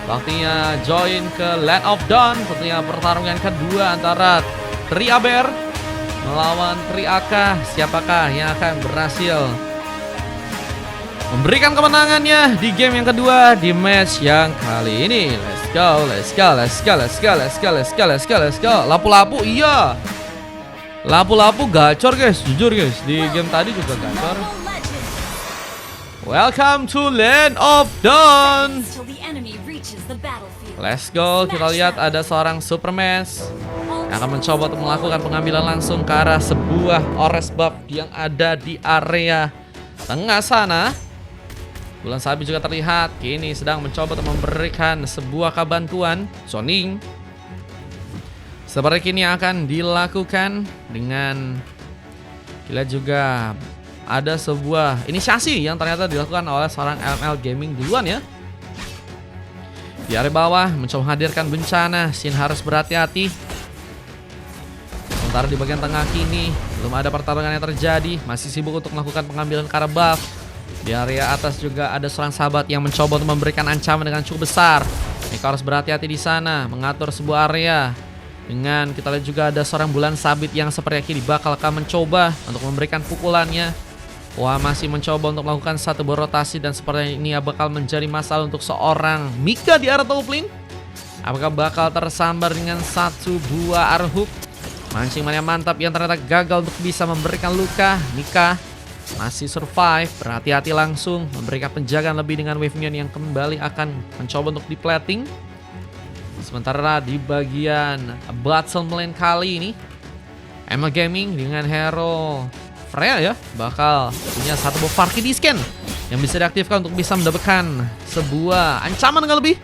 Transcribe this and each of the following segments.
Waktunya join ke Land of Dawn. Tentunya pertarungan kedua antara Triaber melawan Triaka. Siapakah yang akan berhasil memberikan kemenangannya di game yang kedua di match yang kali ini? Let's go, let's go, let's go, let's go, let's go, let's go, let's go, let's go. Lapu-lapu, iya. Lapu-lapu gacor guys, jujur guys. Di game tadi juga gacor. Welcome to Land of Dawn. Let's go, kita lihat ada seorang Superman yang akan mencoba untuk melakukan pengambilan langsung ke arah sebuah ores buff yang ada di area tengah sana. Bulan Sabit juga terlihat kini sedang mencoba untuk memberikan sebuah kebantuan zoning. Seperti ini akan dilakukan dengan kita juga ada sebuah inisiasi yang ternyata dilakukan oleh seorang LML Gaming duluan ya. Di area bawah mencoba menghadirkan bencana, Shin harus berhati-hati. Sementara di bagian tengah kini belum ada pertarungan yang terjadi, masih sibuk untuk melakukan pengambilan ke arah buff. Di area atas juga ada seorang sahabat yang mencoba untuk memberikan ancaman dengan cukup besar. Mika harus berhati-hati di sana, mengatur sebuah area. Dengan kita lihat juga ada seorang Bulan Sabit yang seperti kini bakal akan mencoba untuk memberikan pukulannya. Wah, masih mencoba untuk melakukan satu rotasi dan seperti ini bakal menjadi masalah untuk seorang Mika di area top lane. Apakah bakal tersambar dengan satu buah arhook? Mancing yang mantap yang ternyata gagal untuk bisa memberikan luka. Mika masih survive, berhati-hati langsung memberikan penjagaan lebih dengan wave minion yang kembali akan mencoba untuk di-plating. Sementara di bagian battle lane kali ini ML Gaming dengan hero Freya ya bakal punya satu buff Farki di scan yang bisa diaktifkan untuk bisa mendapatkan sebuah ancaman dengan lebih.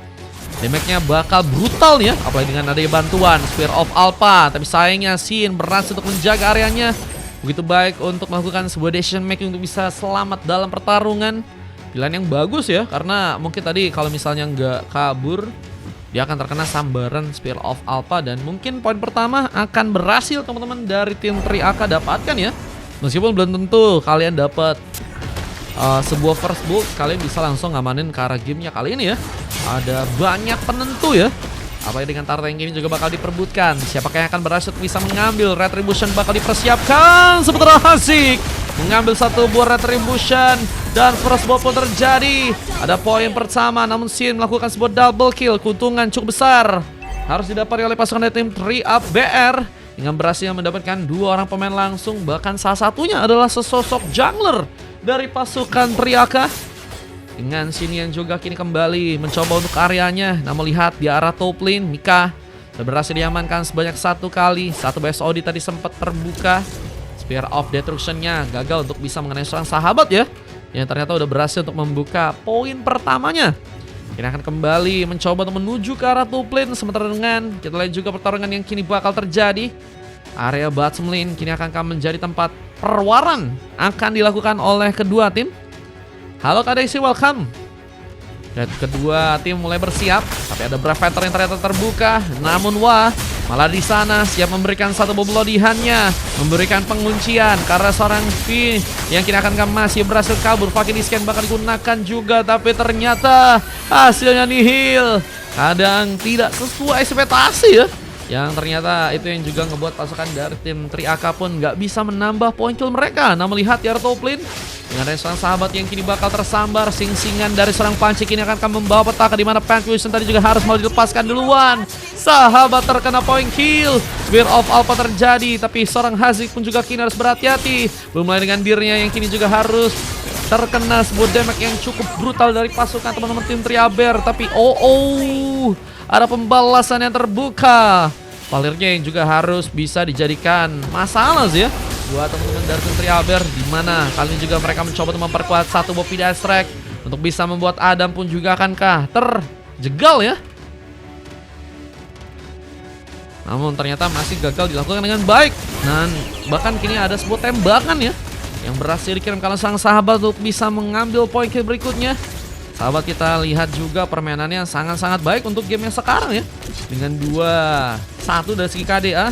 Damage-nya bakal brutal ya, apalagi dengan adanya bantuan Spear of Alpha. Tapi sayangnya Shin berhasil untuk menjaga areanya begitu baik untuk melakukan sebuah decision making untuk bisa selamat dalam pertarungan. Pilihan yang bagus ya, karena mungkin tadi kalau misalnya nggak kabur dia akan terkena sambaran Spear of Alpha. Dan mungkin poin pertama akan berhasil teman-teman dari tim Triaka dapatkan ya. Meskipun belum tentu kalian dapat sebuah first blood, kalian bisa langsung ngamanin ke arah gamenya kali ini ya. Ada banyak penentu ya. Apalagi dengan Tartank ini juga bakal diperbutkan. Siapakah yang akan berhasil bisa mengambil Retribution bakal dipersiapkan. Sementara Hasik mengambil satu buah Retribution dan first blood pun terjadi. Ada poin pertama namun Shin melakukan sebuah double kill. Keuntungan cukup besar harus didapati oleh pasukan dari tim 3UP BR dengan berhasil mendapatkan dua orang pemain langsung. Bahkan salah satunya adalah sesosok jungler dari pasukan Triaka. Dengan sini yang juga kini kembali mencoba untuk areanya. Namun lihat di arah top lane Mika berhasil diamankan sebanyak satu kali. Satu BSOD tadi sempat terbuka. Spear of Destruction-nya gagal untuk bisa mengenai seorang sahabat ya, yang ternyata udah berhasil untuk membuka poin pertamanya. Kini akan kembali mencoba untuk menuju ke arah top lane. Sementara dengan kita lihat juga pertarungan yang kini bakal terjadi. Area bottom lane kini akan menjadi tempat perwaran akan dilakukan oleh kedua tim. Halo Kak Daisy, welcome. Dan kedua tim mulai bersiap, tapi ada Brave Fighter yang ternyata terbuka. Namun wah, malah di sana siap memberikan satu boblodihannya, memberikan penguncian karena seorang V yang kini akan masih berhasil kabur. Fakir di scan bakal digunakan juga, tapi ternyata hasilnya nihil. Kadang tidak sesuai ekspektasi ya. Yang ternyata itu yang juga ngebuat pasukan dari tim Triaka pun nggak bisa menambah poin kill mereka. Nah melihat di area top lane dengan ada seorang sahabat yang kini bakal tersambar, sing-singan dari seorang Panci kini akan membawa petaka di mana Panfusion tadi juga harus mau dilepaskan duluan. Sahabat terkena poin kill, Spear of Alpha terjadi, tapi seorang Hazik pun juga kini harus berhati-hati. Belum lagi dengan dirinya yang kini juga harus terkena sebuah damage yang cukup brutal dari pasukan teman-teman tim Triaber. Tapi ada pembalasan yang terbuka. Valirnya yang juga harus bisa dijadikan masalah sih ya buat teman-teman dari tim Triaber, di mana kali ini juga mereka mencoba untuk memperkuat satu buff Strike untuk bisa membuat Adam pun juga akankah terjegal ya. Namun ternyata masih gagal dilakukan dengan baik. Dan bahkan kini ada sebuah tembakan ya yang berhasil dikirimkan sang sahabat untuk bisa mengambil poin kill berikutnya. Sahabat kita lihat juga permainannya sangat-sangat baik untuk game yang sekarang ya. Dengan 2-1 dari segi KDA,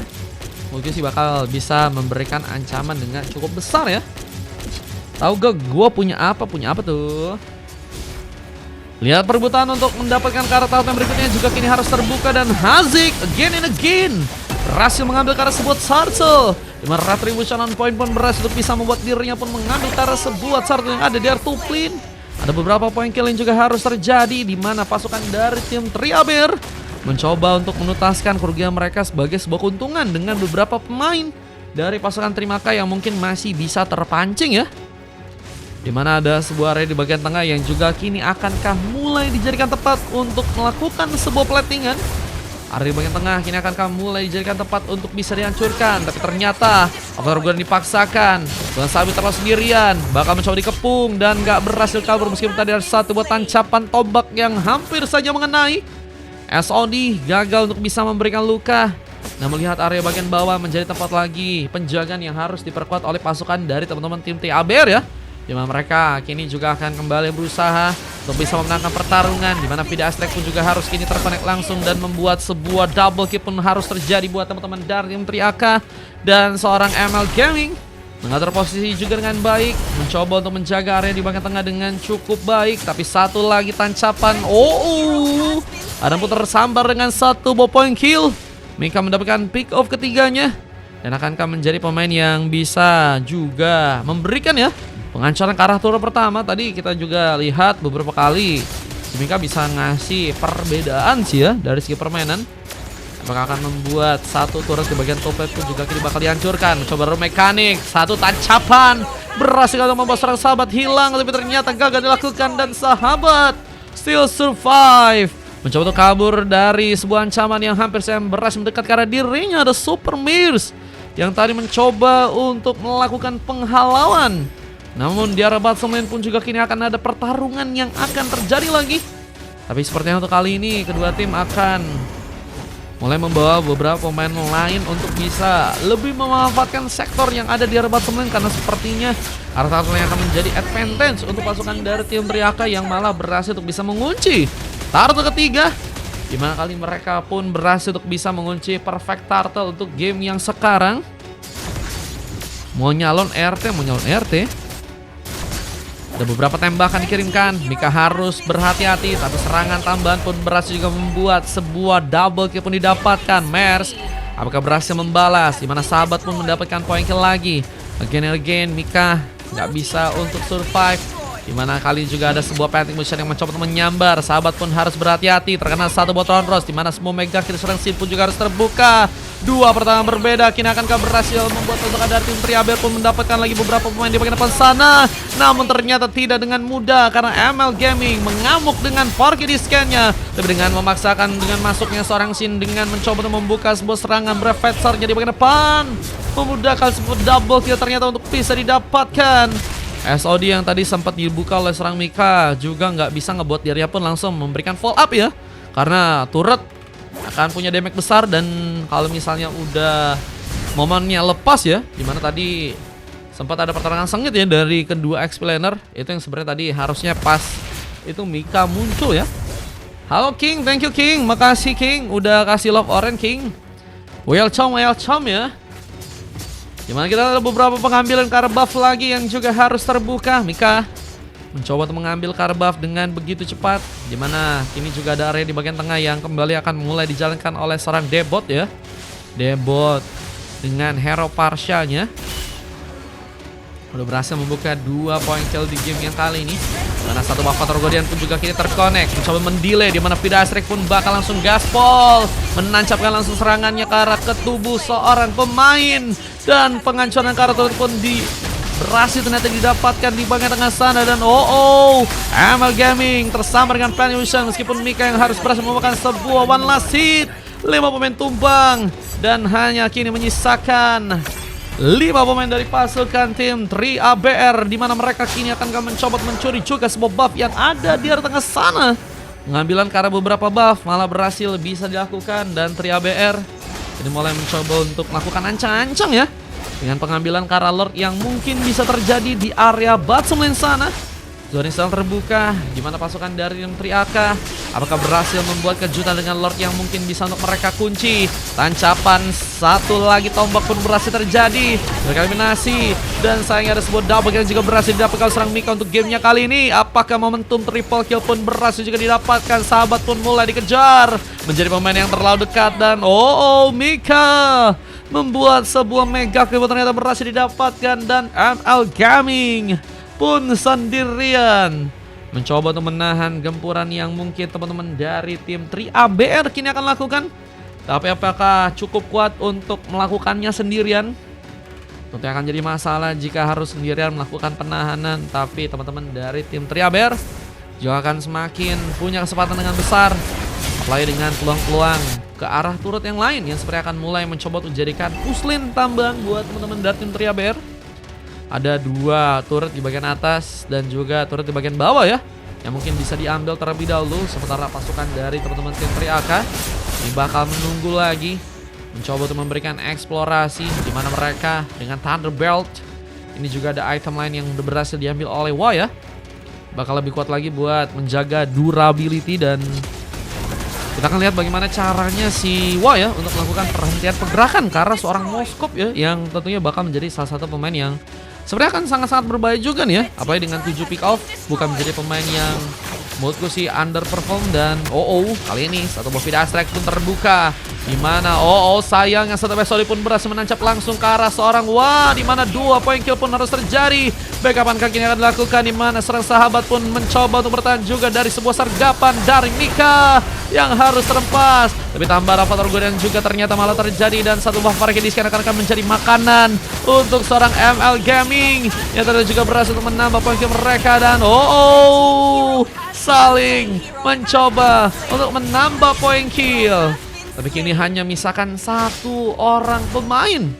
mungkin sih bakal bisa memberikan ancaman dengan cukup besar ya. Tahu gak gue punya apa? Punya apa tuh? Lihat perebutan untuk mendapatkan karakter yang berikutnya juga kini harus terbuka, dan Haziq again and again berhasil mengambil karena sebuah turtle. Dimana Retribution on point pun berhasil untuk bisa membuat dirinya pun mengambil karena sebuah turtle yang ada di Artuplin. Ada beberapa poin kill yang juga harus terjadi, di mana pasukan dari tim Triaber mencoba untuk menuntaskan kerugian mereka sebagai sebuah keuntungan dengan beberapa pemain dari pasukan Trimaka yang mungkin masih bisa terpancing ya. Dimana ada sebuah area di bagian tengah yang juga kini akankah mulai dijadikan tepat untuk melakukan sebuah platingan. Area di bagian tengah kini akankah mulai dijadikan tepat untuk bisa dihancurkan. Tapi ternyata Ogarguan dipaksakan. Tuan Sabit terlalu sendirian, bakal mencoba dikepung dan gak berhasil kabur meskipun tadi ada satu buat tancapan tombak yang hampir saja mengenai. SOD gagal untuk bisa memberikan luka. Nah, melihat area bagian bawah menjadi tempat lagi penjagaan yang harus diperkuat oleh pasukan dari teman-teman tim TABR ya. Dimana mereka kini juga akan kembali berusaha untuk bisa memenangkan pertarungan. Dimana Vida Astrek pun juga harus kini terkonek langsung dan membuat sebuah double kill pun harus terjadi buat teman-teman dari tim Triaka. Dan seorang ML Gaming mengatur posisi juga dengan baik, mencoba untuk menjaga area di bagian tengah dengan cukup baik. Tapi satu lagi tancapan, Adam pun tersambar dengan satu point kill. Mika mendapatkan pick off ketiganya, dan akankah menjadi pemain yang bisa juga memberikan ya pengancaran ke arah turret pertama. Tadi kita juga lihat beberapa kali Mika bisa ngasih perbedaan sih ya dari segi permainan. Apakah akan membuat satu turret di bagian top lane pun juga kini bakal dihancurkan. Coba mekanik, satu tancapan berhasil untuk membuat seorang sahabat hilang, tapi ternyata gagal dilakukan dan sahabat still survive. Mencoba untuk kabur dari sebuah ancaman yang hampir saja berhasil mendekat ke arah dirinya. Ada Super Mirs yang tadi mencoba untuk melakukan penghalauan. Namun di arah bottom lane pun juga kini akan ada pertarungan yang akan terjadi lagi. Tapi sepertinya untuk kali ini kedua tim akan mulai membawa beberapa pemain lain untuk bisa lebih memanfaatkan sektor yang ada di arah bottom lane. Karena sepertinya arah turtle yang akan menjadi advantage untuk pasukan dari tim Triaka yang malah berhasil untuk bisa mengunci turtle ketiga. Dimana kali mereka pun berhasil untuk bisa mengunci perfect turtle untuk game yang sekarang. Mau nyalon RT. Ada beberapa tembakan dikirimkan. Mika harus berhati-hati, tapi serangan tambahan pun berhasil juga membuat sebuah double kill pun didapatkan. Mers apakah berhasil membalas, dimana sahabat pun mendapatkan poin kill lagi. Again Mika nggak bisa untuk survive. Dimana kali juga ada sebuah planting position yang mencoba untuk menyambar. Sahabat pun harus berhati-hati, terkena satu botol Rose. Dimana semua mega kill serang Sin pun juga harus terbuka. Dua pertahanan berbeda, kini akankah berhasil membuat untuk ada tim Triaber pun mendapatkan lagi beberapa pemain di bagian depan sana. Namun ternyata tidak dengan mudah karena ML Gaming mengamuk dengan parkir di scan-nya. Tapi dengan memaksakan dengan masuknya seorang Sin dengan mencoba untuk membuka sebuah serangan Brevetzer-nya di bagian depan, memudahkan sebuah double kill ternyata untuk bisa didapatkan. SOD yang tadi sempat dibuka oleh serang Mika juga nggak bisa ngebuat dirinya pun langsung memberikan follow up ya. Karena turret akan punya damage besar, dan kalau misalnya udah momennya lepas ya, dimana tadi sempat ada pertarungan sengit ya dari kedua explainer, itu yang sebenarnya tadi harusnya pas itu Mika muncul ya. Halo King, thank you King, makasih King udah kasih love orange King. Welcome ya. Dimana kita ada beberapa pengambilan card buff lagi yang juga harus terbuka. Mika mencoba untuk mengambil card buff dengan begitu cepat. Dimana kini juga ada area di bagian tengah yang kembali akan mulai dijalankan oleh seorang Debot ya. Debot dengan hero partialnya udah berhasil membuka 2 poin kill di game yang kali ini. Mana satu buff Fator Guardian pun juga kini terkonek, mencoba mendelay, dimana Vida Astrek pun bakal langsung gaspol, menancapkan langsung serangannya ke arah ke tubuh seorang pemain. Dan penghancuran karakter pun berhasil ternyata didapatkan di bagian tengah sana. Dan ML Gaming tersambar dengan Plan Illusion, meskipun Mika yang harus berhasil membawakan sebuah one last hit. 5 pemain tumbang dan hanya kini menyisakan 5 pemain dari pasukan tim Triaber, di mana mereka kini akan mencoba mencuri juga sebuah buff yang ada di arah tengah sana. Pengambilan karena beberapa buff malah berhasil bisa dilakukan, dan Triaber ini mulai mencoba untuk melakukan ancang-ancang ya, dengan pengambilan Kara Lord yang mungkin bisa terjadi di area bottom lane sana. Zona install terbuka, di mana pasukan dari tim Triaka Apakah berhasil membuat kejutan dengan Lord yang mungkin bisa untuk mereka kunci? Tancapan satu lagi tombak pun berhasil terjadi. Mereka eliminasi. Dan sayangnya ada sebuah double yang juga berhasil didapatkan serang Mika untuk gamenya kali ini. Apakah momentum triple kill pun berhasil juga didapatkan? Sahabat pun mulai dikejar. Menjadi pemain yang terlalu dekat dan Mika membuat sebuah mega kill ternyata berhasil didapatkan. Dan ML Gaming pun sendirian mencoba untuk menahan gempuran yang mungkin teman-teman dari tim 3ABR kini akan lakukan. Tapi apakah cukup kuat untuk melakukannya sendirian? Tentunya akan jadi masalah jika harus sendirian melakukan penahanan. Tapi teman-teman dari tim 3ABR juga akan semakin punya kesempatan dengan besar. Apalagi dengan peluang-peluang ke arah turret yang lain yang seperti akan mulai mencoba untuk jadikan puslin tambahan buat teman-teman dari tim 3ABR. Ada 2 turret di bagian atas dan juga turret di bagian bawah ya, yang mungkin bisa diambil terlebih dahulu. Sementara pasukan dari teman-teman tim 3AK ini bakal menunggu lagi, mencoba untuk memberikan eksplorasi di mana mereka dengan Thunderbelt. Ini juga ada item lain yang udah berhasil diambil oleh Wa ya. Bakal lebih kuat lagi buat menjaga durability, dan kita akan lihat bagaimana caranya si Wa ya untuk melakukan perhentian pergerakan ke arah seorang Moskop ya, yang tentunya bakal menjadi salah satu pemain yang sebenarnya akan sangat-sangat berbahaya juga nih ya. Apalagi dengan 7 pick off, bukan menjadi pemain yang menurutku sih underperform. Dan kali ini satu buah Vida Strike pun terbuka. Dimana sayangnya satu episode pun berhasil menancap langsung ke arah seorang Wa, dimana 2 poin kill pun harus terjadi. Backupan kaki ini akan dilakukan, dimana serang sahabat pun mencoba untuk bertahan juga dari sebuah sergapan dari Mika yang harus terlepas. Tapi tambah Rafathar Godin juga ternyata malah terjadi, dan satu buah Farkidis akan menjadi makanan untuk seorang ML Gaming yang ternyata juga berhasil untuk menambah poin kill mereka. Dan saling mencoba untuk menambah poin kill. Tapi kini hanya misalkan 1 orang pemain,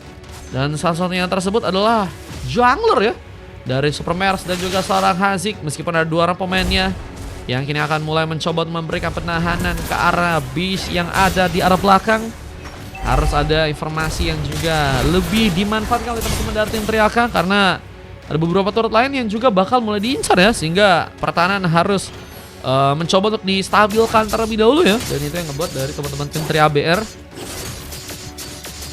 dan salah satunya tersebut adalah jungler ya dari Supermares dan juga seorang Hazik. Meskipun ada 2 orang pemainnya yang kini akan mulai mencoba memberikan penahanan ke arah Beast yang ada di arah belakang. Harus ada informasi yang juga lebih dimanfaatkan oleh teman-teman dari tim 3AK, karena ada beberapa turret lain yang juga bakal mulai diincar ya, sehingga pertahanan harus mencoba untuk distabilkan terlebih dahulu ya. Dan itu yang ngebuat dari teman-teman tim 3ABR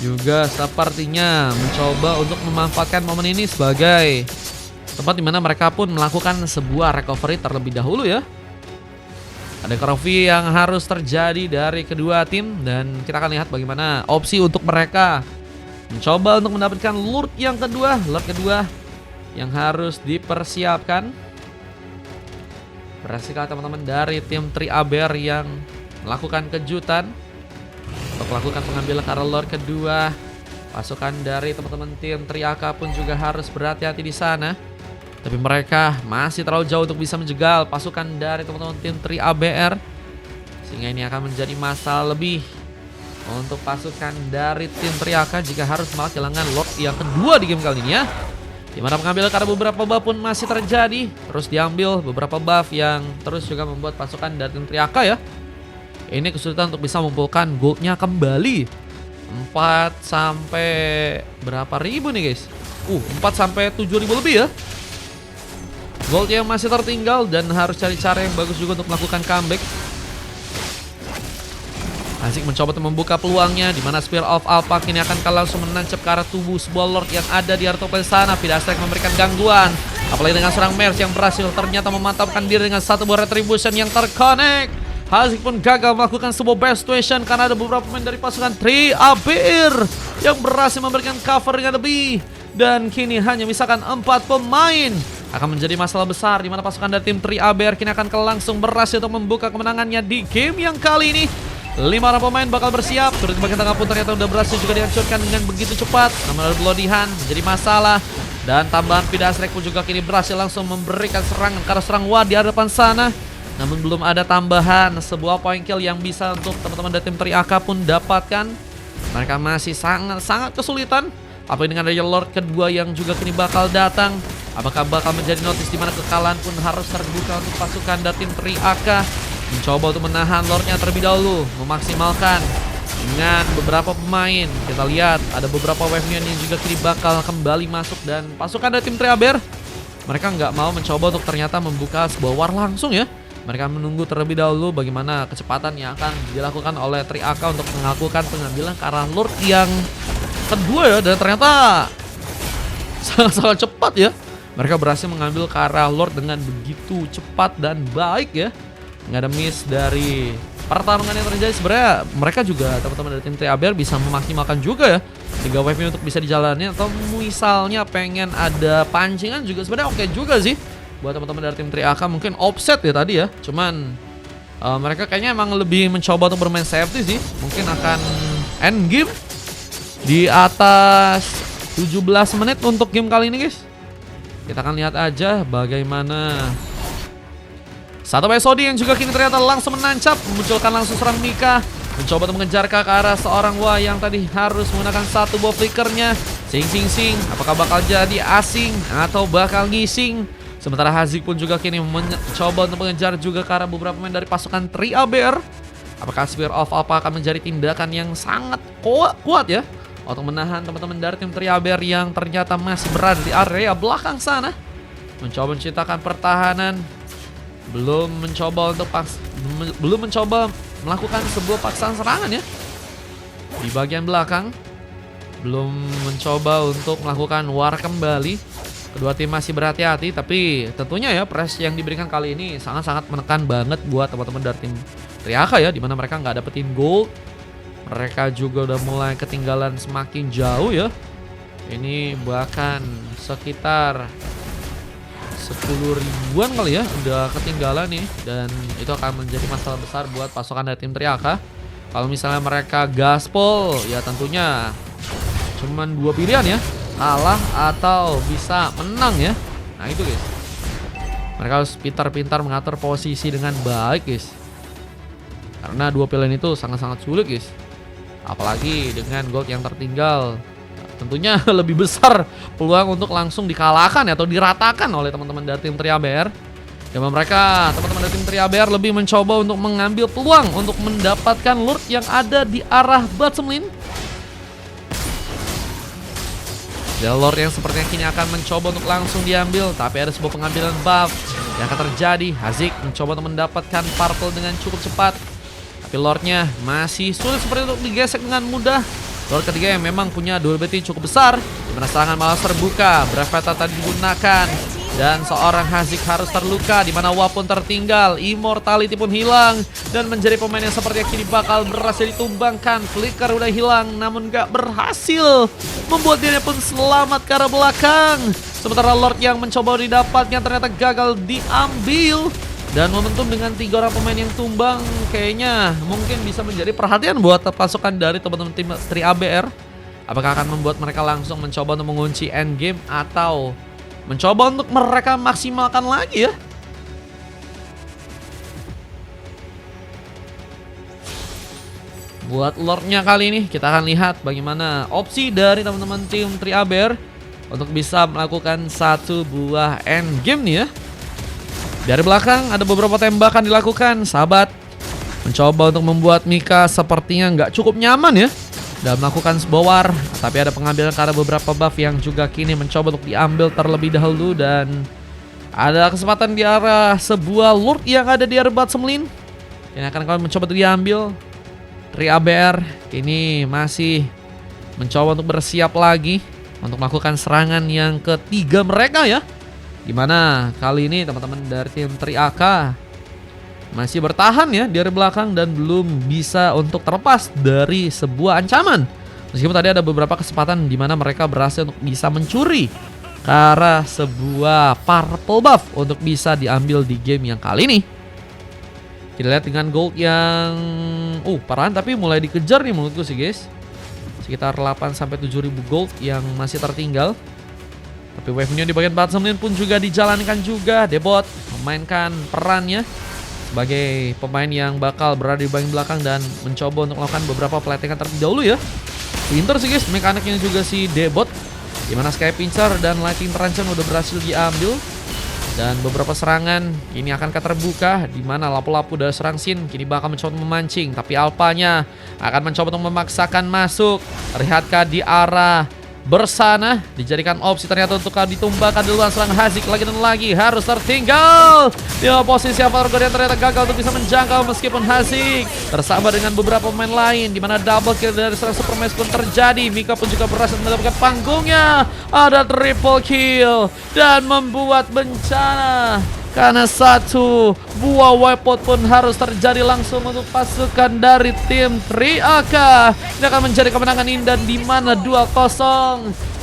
juga sepertinya mencoba untuk memanfaatkan momen ini sebagai tempat dimana mereka pun melakukan sebuah recovery terlebih dahulu ya. Ada recovery yang harus terjadi dari kedua tim, dan kita akan lihat bagaimana opsi untuk mereka mencoba untuk mendapatkan Lord kedua yang harus dipersiapkan. Berhasilkah teman-teman dari tim 3ABR yang melakukan kejutan untuk melakukan pengambilan ke arah Lord kedua? Pasukan dari teman-teman tim 3AK pun juga harus berhati-hati di sana. Tapi mereka masih terlalu jauh untuk bisa menjegal pasukan dari teman-teman tim 3ABR, sehingga ini akan menjadi masalah lebih untuk pasukan dari tim 3AK jika harus malah kehilangan Lord yang kedua di game kali ini ya. Dimana pengambilan karena beberapa buff pun masih terjadi, terus diambil beberapa buff yang terus juga membuat pasukan dari tim 3AK ya ini kesulitan untuk bisa mengumpulkan goldnya kembali. 4 sampai berapa ribu nih guys? 4 sampai 7.000 lebih ya gold yang masih tertinggal, dan harus cari cara yang bagus juga untuk melakukan comeback. Asik mencoba untuk membuka peluangnya, di mana Spear of Alpha ini akan langsung menancap ke arah tubuh sebuah Lord yang ada di arah top lane sana. Vida Strike memberikan gangguan, apalagi dengan serang Mers yang berhasil ternyata memantapkan diri dengan satu buah Retribution yang terconnect. Hazik pun gagal melakukan sebuah best situation karena ada beberapa pemain dari pasukan 3ABR yang berhasil memberikan cover dengan lebih. Dan kini hanya misalkan 4 pemain akan menjadi masalah besar, di mana pasukan dari tim 3ABR kini akan langsung berhasil untuk membuka kemenangannya di game yang kali ini. 5 orang pemain bakal bersiap. Turut di bagian tengah pun ternyata udah berhasil juga dihancurkan dengan begitu cepat. Namun ada Bloodihan menjadi masalah. Dan tambahan Vida Strike pun juga kini berhasil langsung memberikan serangan ke arah serang Wa di hadapan sana. Namun belum ada tambahan sebuah point kill yang bisa untuk teman-teman dari tim 3AK pun dapatkan. Mereka masih sangat kesulitan. Apalagi dengan ada Lord kedua yang juga kini bakal datang. Apakah bakal menjadi notice di mana kekalahan pun harus terbuka untuk pasukan dari tim 3AK. Mencoba untuk menahan Lordnya terlebih dahulu, memaksimalkan dengan beberapa pemain. Kita lihat ada beberapa wave yang juga kini bakal kembali masuk, dan pasukan dari tim 3ABR mereka nggak mau mencoba untuk ternyata membuka sebuah war langsung ya. Mereka menunggu terlebih dahulu bagaimana kecepatan yang akan dilakukan oleh Triaka untuk melakukan pengambilan ke arah Lord yang kedua ya. Dan ternyata sangat-sangat cepat ya. Mereka berhasil mengambil ke arah Lord dengan begitu cepat dan baik ya. Nggak ada miss dari pertarungan yang terjadi. Sebenarnya mereka juga, teman-teman dari tim Triaber, bisa memaksimalkan juga ya 3 wave ini untuk bisa dijalani. Atau misalnya pengen ada pancingan juga sebenarnya oke juga sih buat teman-teman dari tim Triaka. Mungkin offset ya tadi ya. Cuman mereka kayaknya emang lebih mencoba untuk bermain safety sih. Mungkin akan end game di atas 17 menit untuk game kali ini guys. Kita akan lihat aja bagaimana satu episode yang juga kini ternyata langsung menancap, memunculkan langsung serang Mika, mencoba untuk mengejar ke arah seorang Wah yang tadi harus menggunakan satu buah flickernya. Sing, apakah bakal jadi asing atau bakal ngising? Sementara Hazik pun juga kini mencoba untuk mengejar juga ke arah beberapa pemain dari pasukan Triaber. Apakah Spear of Alpha akan menjadi tindakan yang sangat kuat ya untuk menahan teman-teman dari tim Triaber yang ternyata masih berada di area belakang sana, mencoba menciptakan pertahanan. Belum mencoba melakukan sebuah paksaan serangan ya di bagian belakang. Belum mencoba untuk melakukan war kembali. Kedua tim masih berhati-hati, tapi tentunya ya press yang diberikan kali ini sangat-sangat menekan banget buat teman-teman dari tim Triaka ya, dimana mereka nggak dapetin gold. Mereka juga udah mulai ketinggalan semakin jauh ya. Ini bahkan sekitar 10 ribuan kali ya udah ketinggalan nih. Dan itu akan menjadi masalah besar buat pasukan dari tim Triaka. Kalau misalnya mereka gaspol ya tentunya cuman 2 pilihan ya, kalah atau bisa menang ya. Nah itu guys, mereka harus pintar-pintar mengatur posisi dengan baik guys, karena 2 pilihan itu sangat-sangat sulit guys. Apalagi dengan gold yang tertinggal, tentunya lebih besar peluang untuk langsung dikalahkan atau diratakan oleh teman-teman dari tim Triaber. Dan mereka, teman-teman dari tim Triaber, lebih mencoba untuk mengambil peluang untuk mendapatkan Lord yang ada di arah bottom lane. Dan Lord yang sepertinya kini akan mencoba untuk langsung diambil, tapi ada sebuah pengambilan buff yang akan terjadi. Hazik mencoba untuk mendapatkan purple dengan cukup cepat, tapi Lordnya masih sulit seperti untuk digesek dengan mudah. Lord ketiga yang memang punya durability cukup besar, dimana serangan malah terbuka, Bravata tadi digunakan, dan seorang Hazik harus terluka, dimana Wah pun tertinggal, Immortality pun hilang, dan menjadi pemain yang sepertinya kini bakal berhasil ditumbangkan. Flicker udah hilang, namun gak berhasil membuat dirinya pun selamat ke arah belakang. Sementara Lord yang mencoba didapatnya ternyata gagal diambil. Dan momentum dengan 3 orang pemain yang tumbang kayaknya mungkin bisa menjadi perhatian buat pasukan dari teman-teman tim Triaber. Apakah akan membuat mereka langsung mencoba untuk mengunci endgame atau mencoba untuk mereka maksimalkan lagi ya? Buat Lordnya kali ini kita akan lihat bagaimana opsi dari teman-teman tim Triaber untuk bisa melakukan satu buah endgame nih ya. Dari belakang ada beberapa tembakan dilakukan. Sahabat mencoba untuk membuat Mika sepertinya nggak cukup nyaman ya dalam melakukan sebuah war. Tapi ada pengambilan karena beberapa buff yang juga kini mencoba untuk diambil terlebih dahulu. Dan ada kesempatan di arah sebuah Lord yang ada di arah bottom lane yang akan kalian mencoba untuk diambil. Triaber ini masih mencoba untuk bersiap lagi untuk melakukan serangan yang ketiga mereka ya. Dimana kali ini teman-teman dari tim Triaka masih bertahan ya di area belakang dan belum bisa untuk terlepas dari sebuah ancaman. Meskipun tadi ada beberapa kesempatan di mana mereka berhasil untuk bisa mencuri ke arah sebuah purple buff untuk bisa diambil di game yang kali ini. Kita lihat dengan gold yang parahan tapi mulai dikejar nih menurutku sih guys. Sekitar 8-7 ribu gold yang masih tertinggal. Tapi wave-nya di bagian bottom lane pun juga dijalankan juga. Debot memainkan perannya sebagai pemain yang bakal berada di bagian belakang dan mencoba untuk melakukan beberapa pelatihan terlebih dahulu ya. Pinter sih guys mekaniknya juga si Debot, dimana Sky Pincer dan Lightning Terancam udah berhasil diambil. Dan beberapa serangan ini akan terbuka, dimana lapu-lapu dari serang Sin kini bakal mencoba memancing. Tapi Alpanya akan mencoba untuk memaksakan masuk. Terlihatkah di arah bersana dijadikan opsi ternyata untuk ditumbangkan duluan. Serang Hazik lagi dan lagi, harus tertinggal di posisi Avatar Guardian, ternyata gagal untuk bisa menjangkau meskipun Hazik tersabar dengan beberapa pemain lain, dimana double kill dari serang Supermax pun terjadi. Mika pun juga berhasil mendapatkan panggungnya, ada triple kill dan membuat bencana karena satu buah wipeout pun harus terjadi langsung untuk pasukan dari tim Triak. Ini akan menjadi kemenangan indah di mana 2-0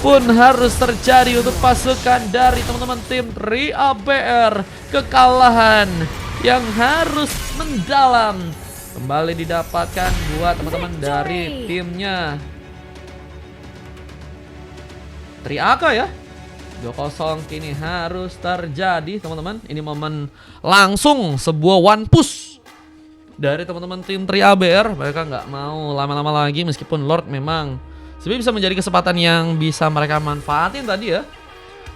pun harus terjadi untuk pasukan dari teman-teman tim Tri-ABR. Kekalahan yang harus mendalam kembali didapatkan buat teman-teman dari timnya Triak ya. 2-0 kini harus terjadi teman-teman. Ini momen langsung sebuah one push dari teman-teman tim Tri-ABR. Mereka nggak mau lama-lama lagi meskipun Lord memang sebenarnya bisa menjadi kesempatan yang bisa mereka manfaatin tadi ya.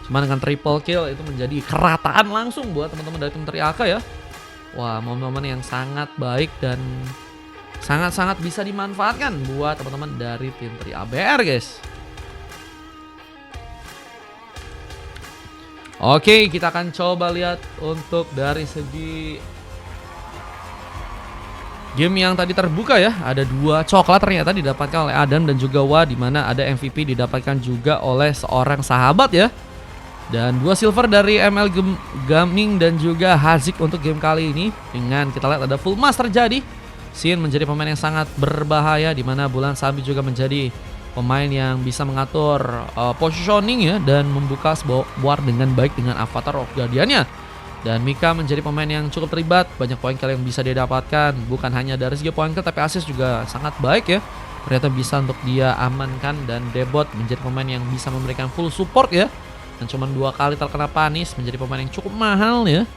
Cuma dengan triple kill itu menjadi kerataan langsung buat teman-teman dari tim Triak ya. Wah, momen-momen yang sangat baik dan sangat-sangat bisa dimanfaatkan buat teman-teman dari tim Tri-ABR guys. Oke, kita akan coba lihat untuk dari segi game yang tadi terbuka ya. Ada 2 coklat ternyata didapatkan oleh Adam dan juga Wa, di mana ada MVP didapatkan juga oleh seorang sahabat ya. Dan 2 silver dari ML Gaming dan juga Hazik untuk game kali ini. Dengan kita lihat ada full mass terjadi. Sin menjadi pemain yang sangat berbahaya, di mana Bulan Sambi juga menjadi pemain yang bisa mengatur positioning ya dan membuka sebuah war dengan baik dengan Avatar of Guardian-nya. Dan Mika menjadi pemain yang cukup terlibat, banyak poin kill yang bisa dia dapatkan, bukan hanya dari segi poin kill tapi assist juga sangat baik ya. Ternyata bisa untuk dia amankan, dan Debot menjadi pemain yang bisa memberikan full support ya. Dan cuma 2 kali terkena panis, menjadi pemain yang cukup mahal ya.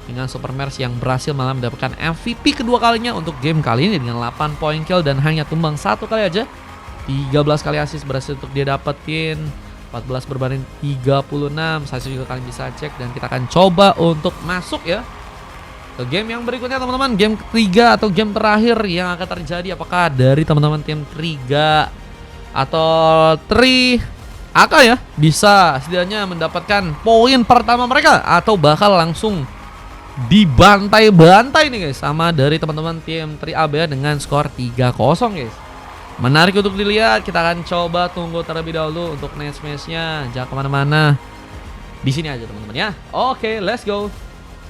Dengan Supermax yang berhasil malah mendapatkan MVP kedua kalinya untuk game kali ini dengan 8 poin kill dan hanya tumbang 1 kali aja. 13 kali assist berhasil untuk dia dapetin, 14 berbanding 36. Saya juga kalian bisa cek, dan kita akan coba untuk masuk ya ke game yang berikutnya teman-teman. Game ketiga atau game terakhir yang akan terjadi, apakah dari teman-teman tim Triga atau Tri-AK ya bisa setidaknya mendapatkan poin pertama mereka, atau bakal langsung dibantai-bantai nih guys sama dari teman-teman tim Tri-ABR dengan skor 3-0 guys. Menarik untuk dilihat, kita akan coba tunggu terlebih dahulu untuk next match-nya. Jangan kemana-mana, di sini aja teman-teman ya. Oke, let's go.